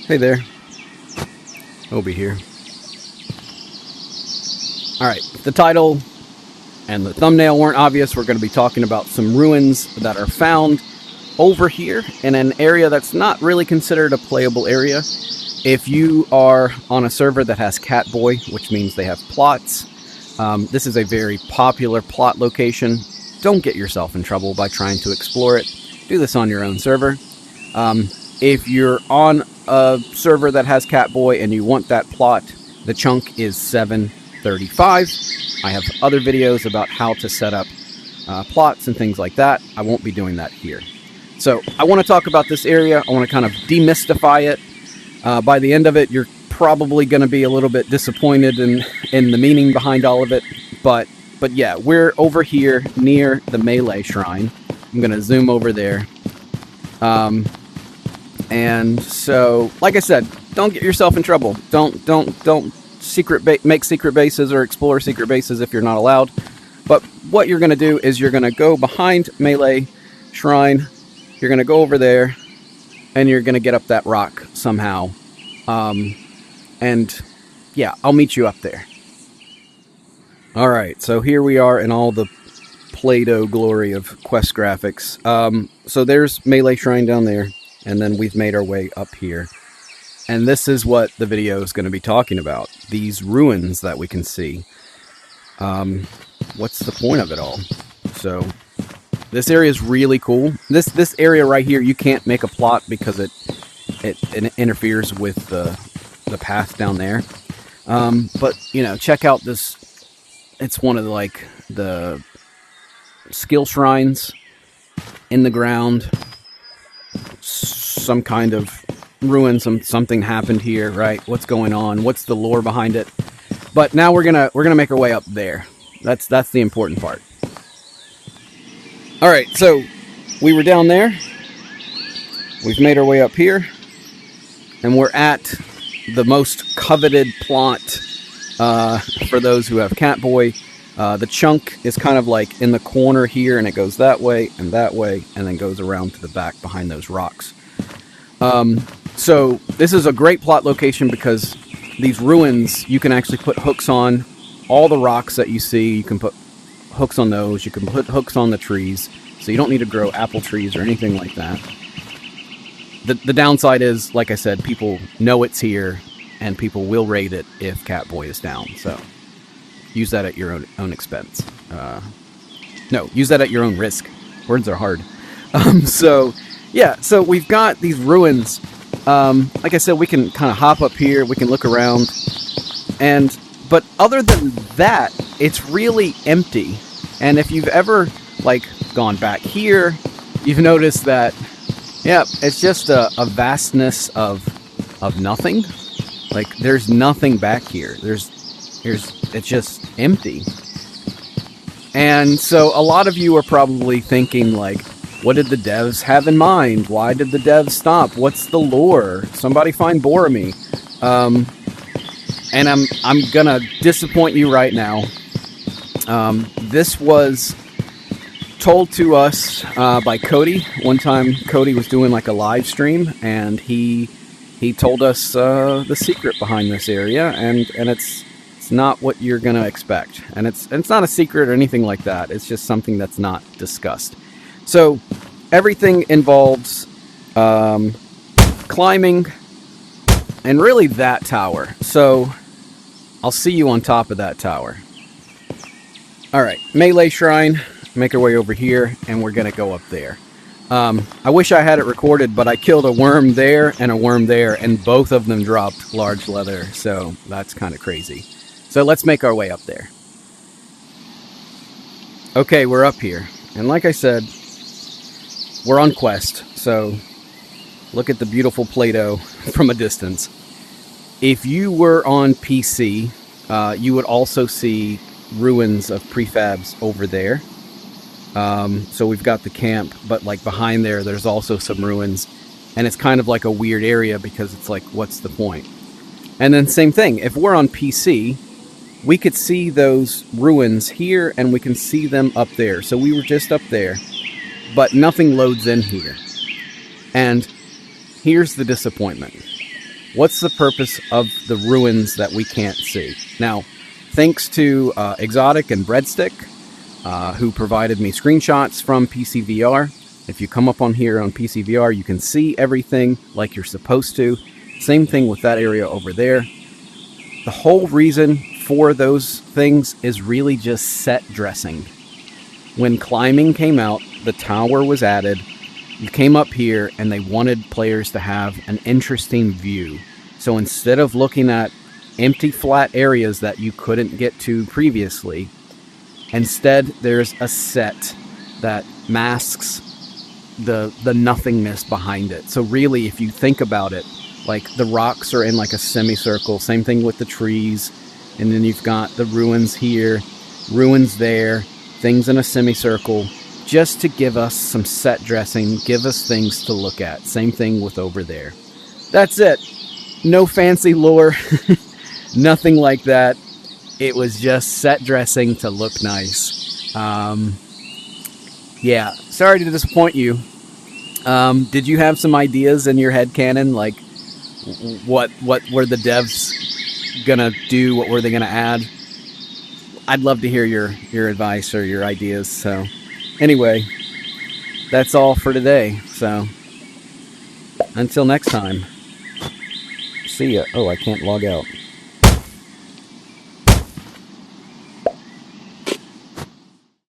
Hey there, Obi here. Alright, the title and the thumbnail weren't obvious. We're going to be talking about some ruins that are found over here in an area that's not really considered a playable area. If you are on a server that has Catboy, which means they have plots, this is a very popular plot location. Don't get yourself in trouble by trying to explore it. Do this on your own server. If you're on a server that has Catboy and you want that plot, the chunk is 735. I have other videos about how to set up plots and things like that. I won't be doing that here. So I want to talk about this area. I want to kind of demystify it. By the end of it, you're probably going to be a little bit disappointed in the meaning behind all of it. But yeah, we're over here near the Melee Shrine. I'm going to zoom over there. And so, like I said, don't get yourself in trouble. Don't make secret bases or explore secret bases if you're not allowed. But what you're going to do is you're going to go behind Melee Shrine. You're going to go over there, and you're going to get up that rock somehow. And yeah, I'll meet you up there. Alright, so here we are in all the Play-Doh glory of quest graphics. So there's Melee Shrine down there, and then we've made our way up here. And this is what the video is going to be talking about. These ruins that we can see. What's the point of it all? So, this area is really cool. This area right here, you can't make a plot because it interferes with the path down there. But, you know, check out this. It's one of the skill shrines in the ground. Some kind of ruin, something happened here, right? What's going on? What's the lore behind it? But now we're gonna make our way up there. That's the important part. All right, so we were down there. We've made our way up here, and we're at the most coveted plot for those who have Catboy. The chunk is kind of like in the corner here, and it goes that way, and then goes around to the back behind those rocks. So this is a great plot location because these ruins, you can actually put hooks on all the rocks that you see. You can put hooks on those. You can put hooks on the trees. So you don't need to grow apple trees or anything like that. The downside is, like I said, people know it's here, and people will raid it if Catboy is down. So use that at your own expense. No, use that at your own risk. Words are hard. So yeah, so we've got these ruins. Like I said, we can kind of hop up here. We can look around. But other than that, it's really empty. And if you've ever, gone back here, you've noticed that, yeah, it's just a vastness of nothing. There's nothing back here. It's just empty. And so a lot of you are probably thinking, what did the devs have in mind? Why did the devs stop? What's the lore? Somebody find Boromir. And I'm gonna disappoint you right now. This was told to us by Cody. One time Cody was doing a live stream, and he told us the secret behind this area, and it's not what you're gonna expect. And it's not a secret or anything like that. It's just something that's not discussed. So, everything involves climbing, and really that tower. So, I'll see you on top of that tower. Alright, Melee Shrine, make our way over here, and we're going to go up there. I wish I had it recorded, but I killed a worm there and a worm there, and both of them dropped large leather, so that's kind of crazy. So, let's make our way up there. Okay, we're up here, and like I said, we're on quest, so look at the beautiful Play-Doh from a distance. If you were on PC, you would also see ruins of prefabs over there. So we've got the camp, but behind there's also some ruins, and it's kind of like a weird area because it's what's the point? And then same thing, if we're on PC, we could see those ruins here, and we can see them up there. So we were just up there. But nothing loads in here. And here's the disappointment. What's the purpose of the ruins that we can't see? Now, thanks to Exotic and Breadstick, who provided me screenshots from PCVR. If you come up on here on PCVR, you can see everything like you're supposed to. Same thing with that area over there. The whole reason for those things is really just set dressing. When climbing came out, the tower was added. You came up here and they wanted players to have an interesting view. So instead of looking at empty flat areas that you couldn't get to previously, instead there's a set that masks the nothingness behind it. So really, if you think about it, like the rocks are in like a semicircle, same thing with the trees, and then you've got the ruins here, ruins there, things in a semicircle, just to give us some set dressing, give us things to look at. Same thing with over there. That's it. No fancy lore, nothing like that. It was just set dressing to look nice. Yeah, sorry to disappoint you. Did you have some ideas in your head canon, like what were the devs gonna do? What were they gonna add? I'd love to hear your advice or your ideas. So anyway, that's all for today. So until next time, see ya. Oh, I can't log out.